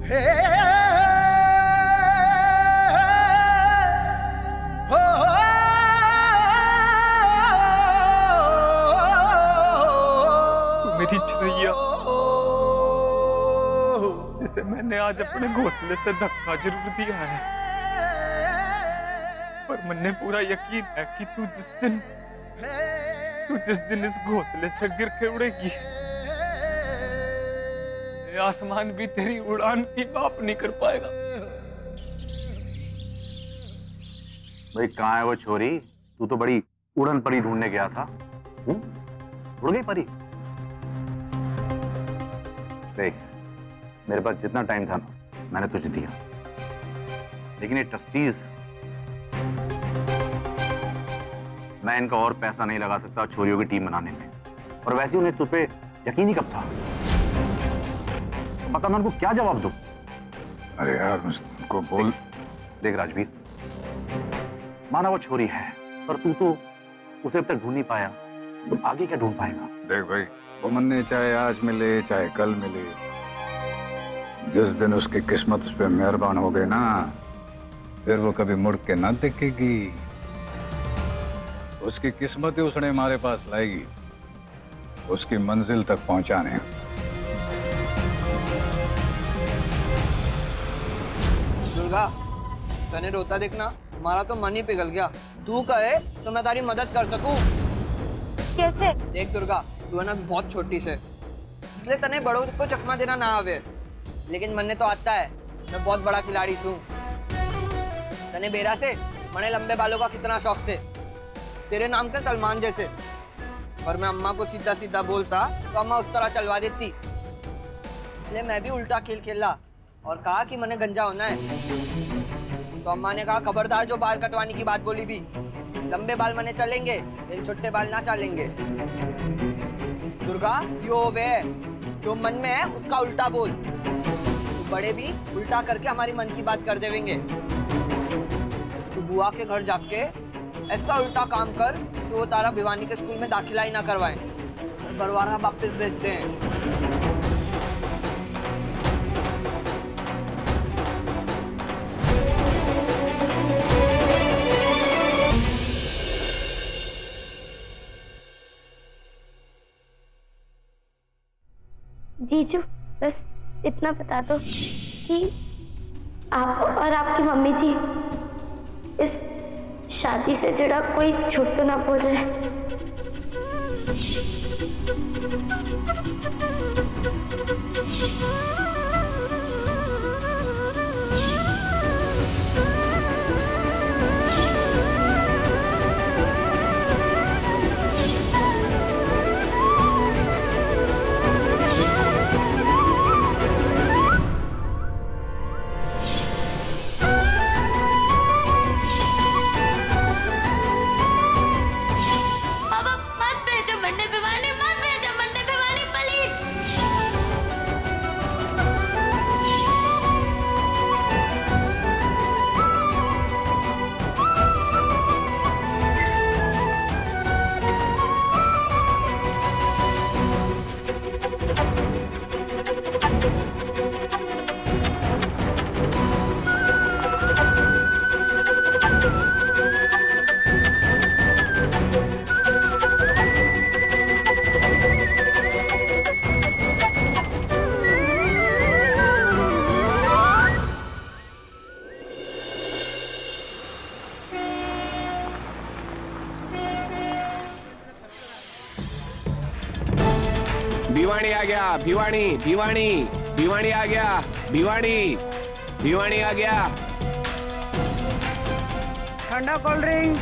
मेरी चिड़ैया, जिसे मैंने आज अपने घोंसले से धक्का जरूर दिया है, पर मुझे पूरा यकीन है कि तू जिस दिन इस घोंसले से गिर के उड़ेगी, आसमान भी तेरी उड़ान की माप नहीं कर पाएगा। भाई कहाँ है वो छोरी? तू तो बड़ी उड़न परी ढूंढने गया था। उड़ गई परी? देख, मेरे पास जितना टाइम था ना, मैंने तुझे दिया, लेकिन ये ट्रस्टीज, मैं इनका और पैसा नहीं लगा सकता छोरियों की टीम बनाने में। और वैसे उन्हें तुझ पे यकीन ही कब था? पता मैं उनको क्या जवाब दूं? अरे यार उनको बोल। देख राजवीर, माना वो छोरी है, पर तू तो उसे अब तक ढूंढ नहीं पाया, तो आगे क्या ढूंढ पाएगा? देख भाई, वो मन्ने चाहे आज मिले चाहे कल मिले, जिस दिन उसकी किस्मत उस पर मेहरबान हो गई ना, फिर वो कभी मुड़ के ना दिखेगी। उसकी किस्मत ही उसने हमारे पास लाएगी, उसकी मंजिल तक पहुंचाने। दुर्गा, तने रोता देखना, हमारा तो मन ही पिघल गया। तू कहे तो मैं तारी मदद कर सकूं। कैसे? देख दुर्गा, तू है ना बहुत छोटी से, इसलिए तने बड़ों को चकमा देना ना आवे, लेकिन मन्ने तो आता है, मैं बहुत बड़ा खिलाड़ी हूँ। तने बेरा से मने लंबे बालों का कितना शौक से, तेरे नाम के सलमान जैसे। और मैं अम्मा को सीधा सीधा बोलता तो अम्मा उस तरह चलवा देती, इसलिए मैं भी उल्टा खेल खेला और कहा कि मने गंजा होना है। तो अम्मा ने कहा खबरदार जो बाल कटवाने की बात बोली भी, लंबे बाल मने चलेंगे लेकिन छोटे बाल ना चलेंगे। दुर्गा, यो वे जो मन में है उसका उल्टा बोल, तो बड़े भी उल्टा करके हमारी मन की बात कर देंगे। तो बुआ के घर जाके ऐसा उल्टा काम कर कि वो तारा भिवानी के स्कूल में दाखिला ही ना करवाए, बरवारा वापस भेज दें। जीजू, बस इतना बता दो कि आप और आपकी मम्मी जी इस शादी से जुड़ा कोई झूठ तो ना बोल रहे हैं। भिवानी आ गया, भिवानी भिवानी भिवानी आ गया, भिवानी भिवानी आ गया। ठंडा कोल्ड ड्रिंक,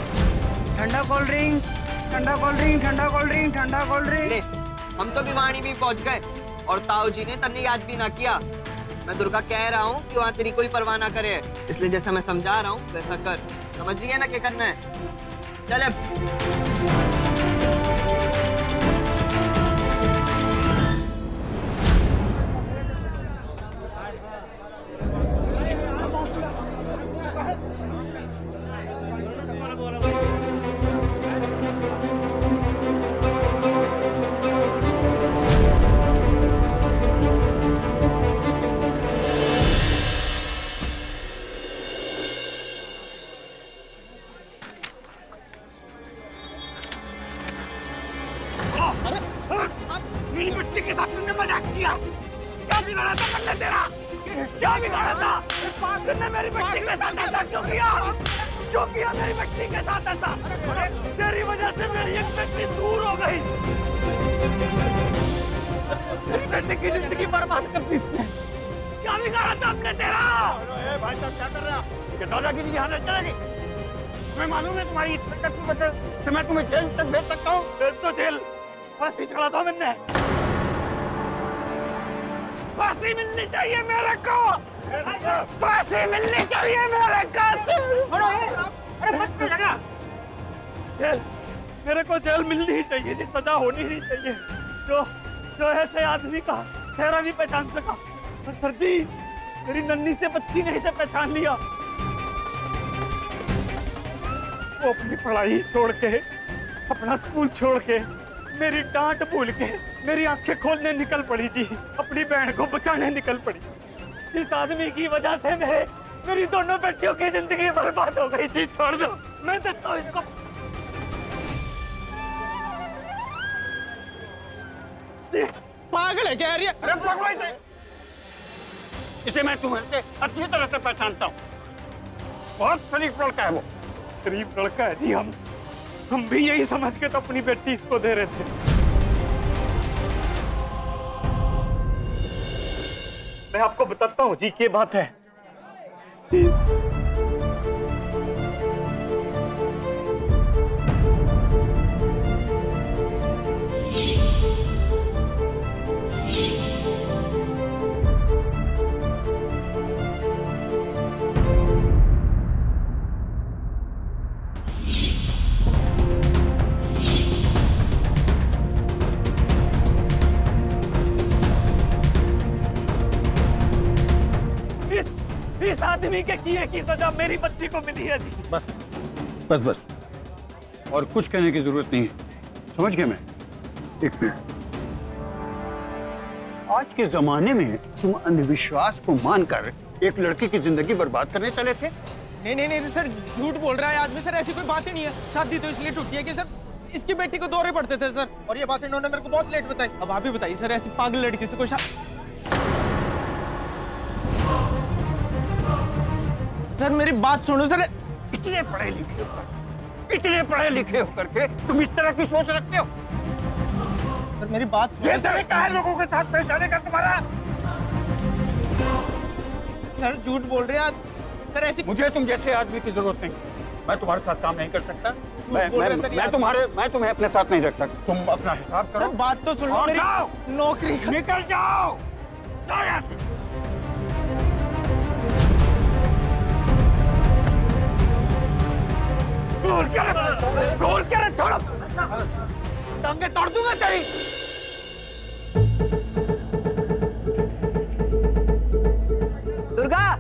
ठंडा कोल्ड ड्रिंक, ठंडा कोल्ड ड्रिंक, ठंडा कोल्ड ड्रिंक, ठंडा कोल्ड ड्रिंक। हम तो भिवानी भी पहुंच गए और ताऊ जी ने तन्ने याद भी ना किया। मैं दुर्गा कह रहा हूँ कि वहाँ तेरी कोई परवाह ना करे, इसलिए जैसा मैं समझा रहा हूँ वैसा कर। समझ रही है ना क्या करना है? चल अब। मेरी बच्ची के साथ तुमने मजाक किया। क्या बिगाड़ा था मैंने तेरा? क्या बिगाड़ा था? तुमने मेरी बच्ची के साथ ऐसा क्यों किया? क्यों किया मेरी बच्ची के साथ ऐसा? तेरी वजह से मेरी एक बच्ची दूर हो गई। मेरी बेटी की जिंदगी बर्बाद कर दी इसने। क्या बिगाड़ा था हमने तेरा? भाई साहब क्या कर रहा? ये दादागिरी यहाँ नहीं चलेगी। तुम्हें मालूम है तुम्हारी इस हरकत की वजह से मैं तुम्हें जेल तक भेज सकता हूँ। जेल तो जेल, फांसी चढ़ा था मैंने। फांसी मिलनी चाहिए मेरे को। फांसी मिलनी चाहिए मेरे को। अरे बस में लगा। जेल, मेरे को जेल मिलनी ही चाहिए। जी सजा होनी ही चाहिए। जो ऐसे आदमी का चेहरा नहीं पहचान सका। सर जी, मेरी नन्ही से बच्ची ने इसे पहचान लिया। वो अपनी पढ़ाई छोड़ के, अपना स्कूल छोड़ के, मेरी डांट भूल के मेरी आंखें खोलने निकल पड़ी जी। अपनी बहन को बचाने निकल पड़ी। इस आदमी की वजह से मेरी दोनों बेटियों की जिंदगी बर्बाद हो गई जी। छोड़ दो, मैं देता हूँ इसको। पागल है क्या यार ये? अरे पागल है इसे मैं तुम्हें अच्छी तरह से पहचानता हूँ। बहुत शरीफ लड़का है वो। शरीफ लड़का है जी। हम भी यही समझ के तो अपनी बेटी इसको दे रहे थे। मैं आपको बताता हूँ जी क्या बात है। इस आदमी के किए की सजा मेरी बच्ची को मिली है जी। बस बस बस, और कुछ कहने की जरूरत नहीं है। समझ गया मैं। एक मिनट, आज के जमाने में तुम अंधविश्वास को मानकर एक लड़की की जिंदगी बर्बाद करने चले थे? नहीं सर, झूठ बोल रहा है आदमी सर। ऐसी कोई बात ही नहीं है। शादी तो इसलिए टूटी है कि सर इसकी बेटी को दौरे पड़ते थे सर, और ये बात इन्होंने मेरे को बहुत लेट बताई। अब आप ही बताइए सर, ऐसी पागल लड़की से कोई सर मेरी बात सुनो सर। इतने पढ़े लिखे होकर के तुम इस तरह की सोच रखते हो? सर मेरी बात ये तरीका है लोगों के साथ पेश आने का तुम्हारा? सर झूठ बोल रहे हैं सर। ऐसी मुझे तुम जैसे आदमी की जरूरत नहीं। मैं तुम्हारे साथ काम नहीं कर सकता। मैं तुम्हें अपने साथ नहीं रख सकता। तुम अपना हिसाब करो। सर बात तो सुन लो मेरी। नौकरी निकल जाओ। जाओ यहाँ से। गोल क्या रे? छोड़ो, टांगे तोड़ दूंगा तेरी। दुर्गा,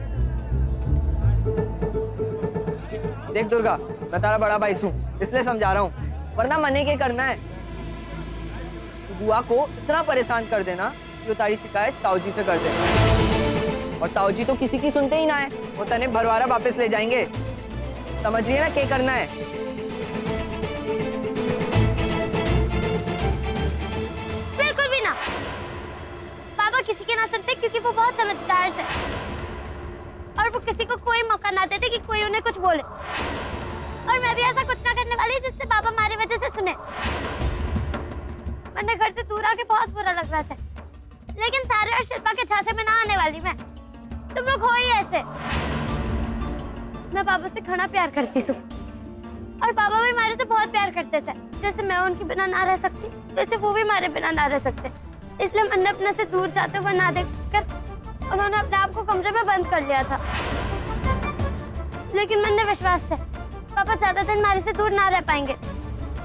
देख दुर्गा, मैं तेरा बड़ा भाई हूँ इसलिए समझा रहा हूँ, वरना मने के करना है। बुआ को इतना परेशान कर देना कि वो तारी शिकायत ताऊजी से कर दे। और ताऊजी तो किसी की सुनते ही ना है। वो तने भरवारा वापस ले जाएंगे। समझ रही है ना क्या करना है? बिल्कुल भी ना। पापा किसी के ना सुनते क्योंकि वो बहुत समझदार है और वो किसी को कोई मौका ना देते कि कोई उन्हें कुछ बोले। और मैं भी ऐसा कुछ ना करने वाली जिससे पापा हमारी वजह से सुने। मैंने घर से दूर आके बहुत बुरा लग रहा था, लेकिन सारे और शिल्पा के झांसे में ना आने वाली मैं। तुम लोग हो ही ऐसे। मैं पापा से घना प्यार करती हूँ और पापा भी हमारे से बहुत प्यार करते थे। जैसे मैं उनके बिना ना रह सकती, वैसे वो भी हमारे बिना ना रह सकते। इसलिए मैंने अपने से दूर जाते हुए ना देखकर उन्होंने अपने आप को कमरे में बंद कर लिया था। लेकिन मैंने विश्वास है पापा ज्यादा दिन हमारे से दूर ना रह पाएंगे।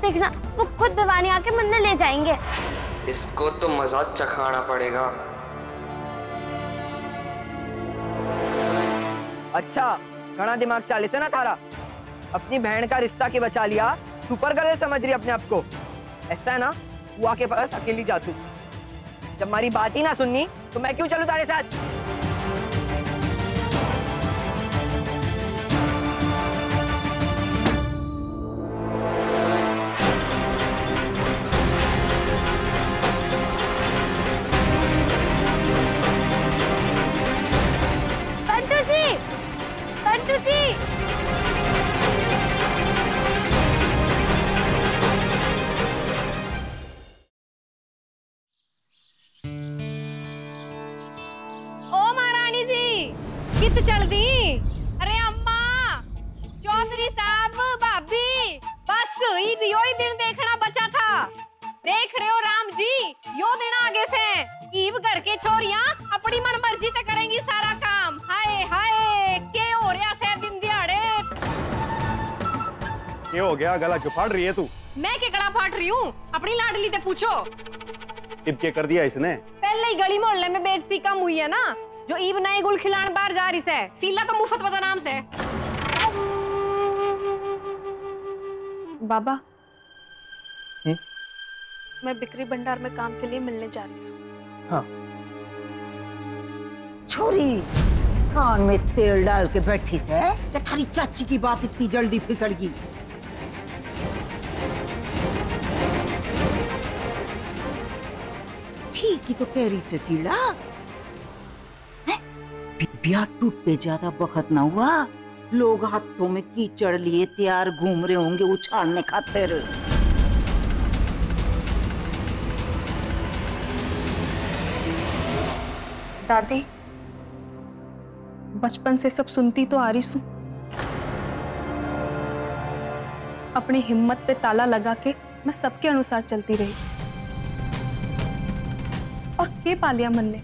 देखना, वो खुद भिवानी आके मिलने ले जाएंगे। इसको तो मजा चखाना पड़ेगा। अच्छा, घना दिमाग चाले से ना थारा। अपनी बहन का रिश्ता के बचा लिया, सुपर गर्ल समझ रही अपने आप को। ऐसा है ना, बुआ के पास अकेली जा तू। जब हमारी बात ही ना सुननी तो मैं क्यों चलूं तारे साथ? कित चल दी। अरे अम्मा, चौधरी साहब, भाभी, बस ई भी योई दिन देखना बचा था। देख रहे हो राम जी, यो दिन आगे से ईब घर के छोरियां अपनी मन मर्जी से करेंगी सारा काम। हाय हाय, के हो रहा से दिन दिहाड़े। ये हो गया, गला क्यों फाड़ रही है तू? मैं के गला फाड़ रही हूँ? अपनी लाडली से पूछो। ईब क्या कर दिया इसने? पहले ही गली मोहल्ले में बेइज्जती कम हुई है ना, जो ईब नए गुल खिलाने बाहर जा रही से। सीला तो मुफ्त बता नाम से। बाबा, मैं बिक्री भंडार में काम के लिए मिलने जा रही हूँ। हाँ। छोरी कान में तेल डाल के बैठी से, क्या थारी चाची की बात इतनी जल्दी फिसड़ गई? ठीक ही तो कह रही से सीड़ा, ब्याह टूटे ज्यादा वक्त ना हुआ, लोग हाथों में कीचड़ लिए तैयार घूम रहे होंगे उछालने खातिर। दादी, बचपन से सब सुनती तो आ रही हूँ। अपनी हिम्मत पे ताला लगा के मैं सबके अनुसार चलती रही, और के पा लिया मन ने।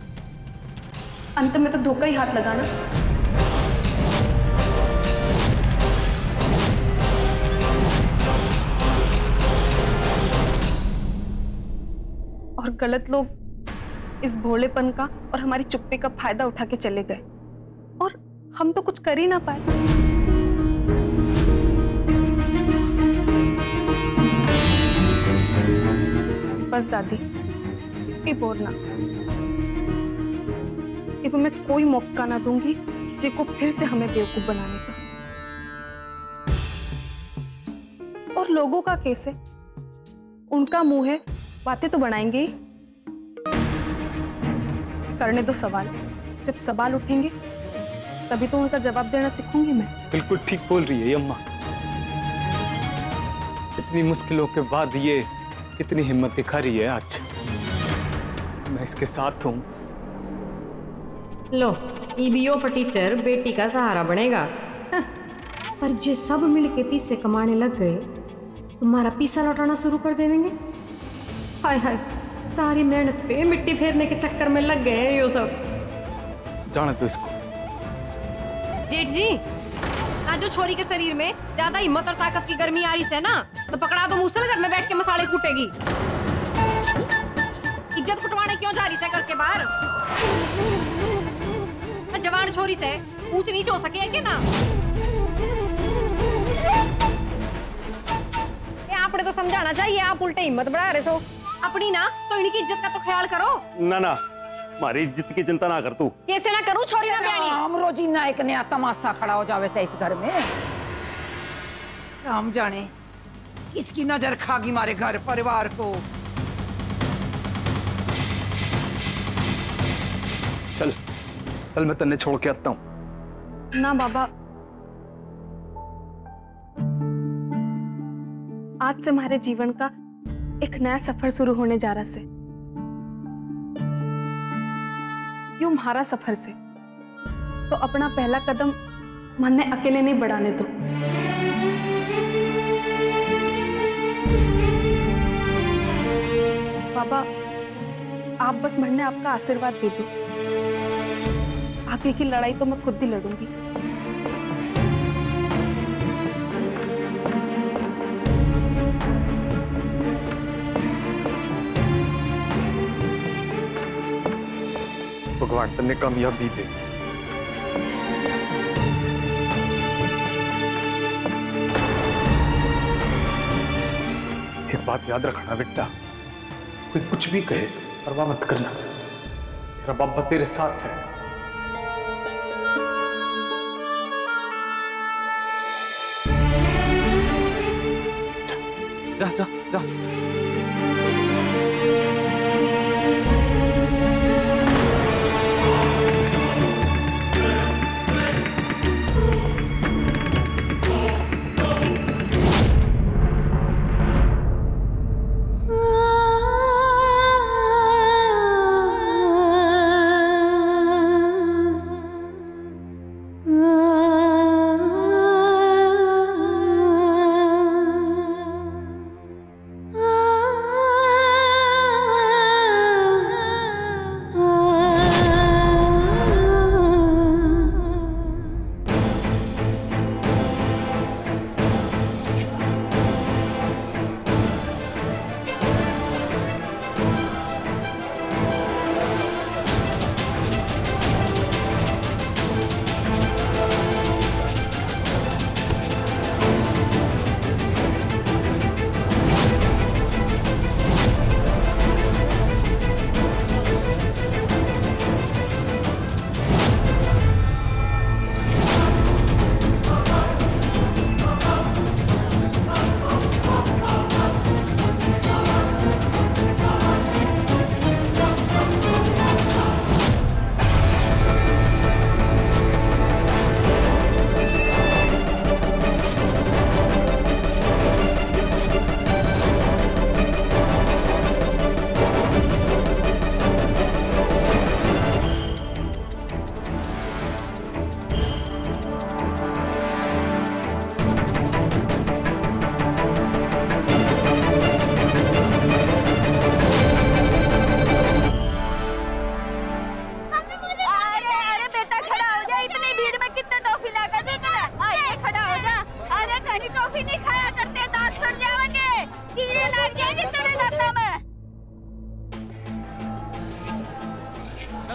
अंत में तो धोखा ही हाथ लगाना। और गलत लोग इस भोलेपन का और हमारी चुप्पी का फायदा उठा के चले गए, और हम तो कुछ कर ही ना पाए। बस दादी, ये बोलना, अब मैं कोई मौका ना दूंगी किसी को फिर से हमें बेवकूफ बनाने का। और लोगों का केस है, उनका मुंह है, बातें तो बनाएंगे ही। करने दो सवाल, जब सवाल उठेंगे तभी तो उनका जवाब देना सीखूंगी मैं। बिल्कुल ठीक बोल रही है अम्मा। इतनी मुश्किलों के बाद ये इतनी हिम्मत दिखा रही है आज। मैं इसके साथ हूँ। लो, ईबीओ पर टीचर बेटी का सहारा बनेगा। पर जो सब मिलके पीसे कमाने लग गए, तुम्हारा पीसा लौटाना शुरू कर देंगे। हाय हाय, सारी मेहनत पे मिट्टी फेरने के चक्कर में लग गए ये सब। जाने दो इसको। जेठ जी, आज जो छोरी के शरीर में ज्यादा हिम्मत और ताकत की गर्मी आ रही है ना, तो पकड़ा दो मूसल, घर में बैठ के मसाले कूटेगी। इज्जत कुटवाने क्यों जा रही है घर के बाहर? जवान छोरी से ऊंच नीच हो सके कि ना? आपने तो समझाना चाहिए, आप उल्टे हिम्मत बढ़ा रहे सो अपनी ना, तो इनकी इज्जत का तो ख्याल करो। ना ना, हमारी इज्जत की चिंता ना कर तू। कैसे ना करूं, छोरी ना बयानी। राम रोजी ना एक नया तमाशा खड़ा हो जावे से इस घर में। राम जाने किसकी नजर खागी मारे घर परिवार को। चल चल, मैं तन्ने छोड़ के आता हूँ। ना बाबा, आज से हमारे जीवन का एक नया सफर शुरू होने जा रहा है। यूं हमारा सफर से तो अपना पहला कदम मन ने अकेले नहीं बढ़ाने दो। बाबा, आप बस मन ने आपका आशीर्वाद दे दो। आगे की लड़ाई तो मैं खुद ही लड़ूंगी। भगवान तन्ने कामयाबी दे। एक बात याद रखना बेटा, कोई कुछ भी कहे परवाह मत करना, तेरा बाबा तेरे साथ है। जा जा जा।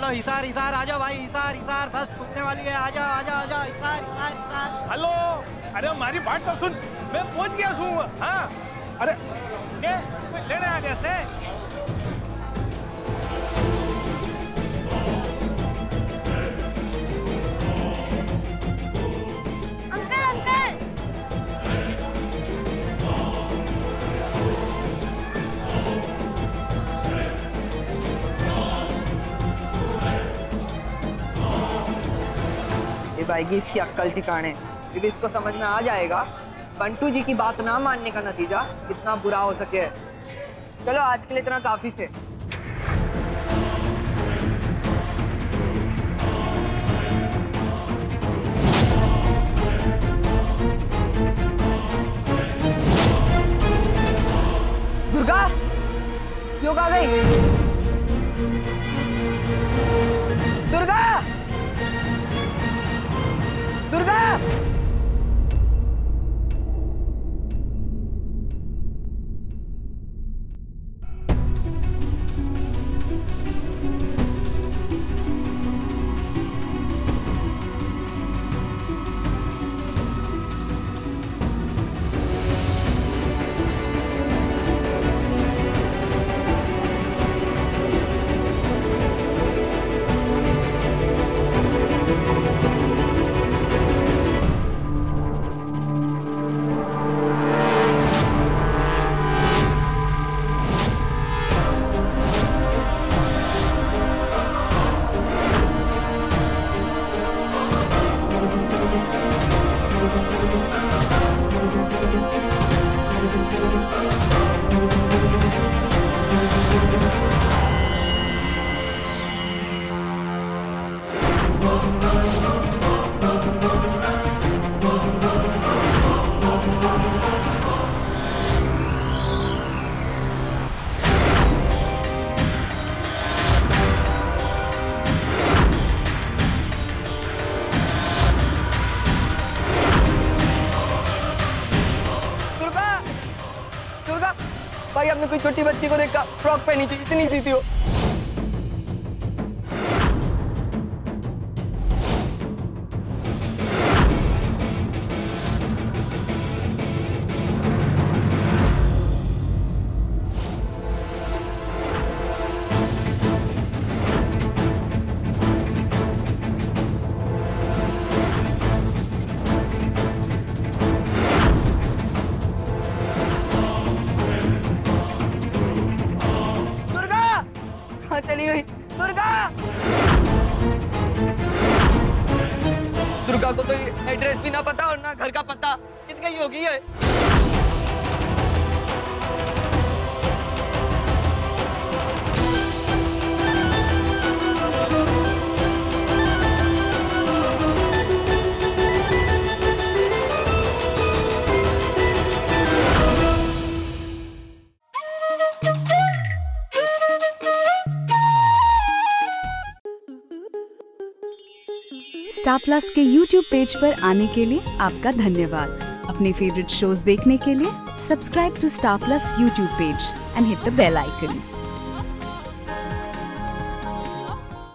चलो हिसार हिसार आ जाओ भाई, हिसार हिसार बस छूटने वाली है, आ जाओ आ जाओ आ जाओ, हिसार हिसार हिसार। हेलो, अरे हमारी बात तो सुन, मैं पहुंच गया हूँ। हाँ अरे क्या कोई लेने आ गया थे? अंकल अंकल ये आएगी इसकी अक्कल ठिकाने, क्योंकि इसको समझ में आ जाएगा बंटू जी की बात ना मानने का नतीजा कितना बुरा हो सके। चलो आज के लिए इतना काफी से। दुर्गा योग आ गई। दुर्गा दुर्गा भाई, आपने कोई छोटी बच्ची को देखा फ्रॉक पहनी थी, इतनी सी थी वो। चली गई दुर्गा। दुर्गा को तो एड्रेस भी ना पता और ना घर का पता, कित गई होगी है। स्टार प्लस के YouTube पेज पर आने के लिए आपका धन्यवाद। अपने फेवरेट शोज देखने के लिए subscribe to star plus YouTube page and hit the bell icon.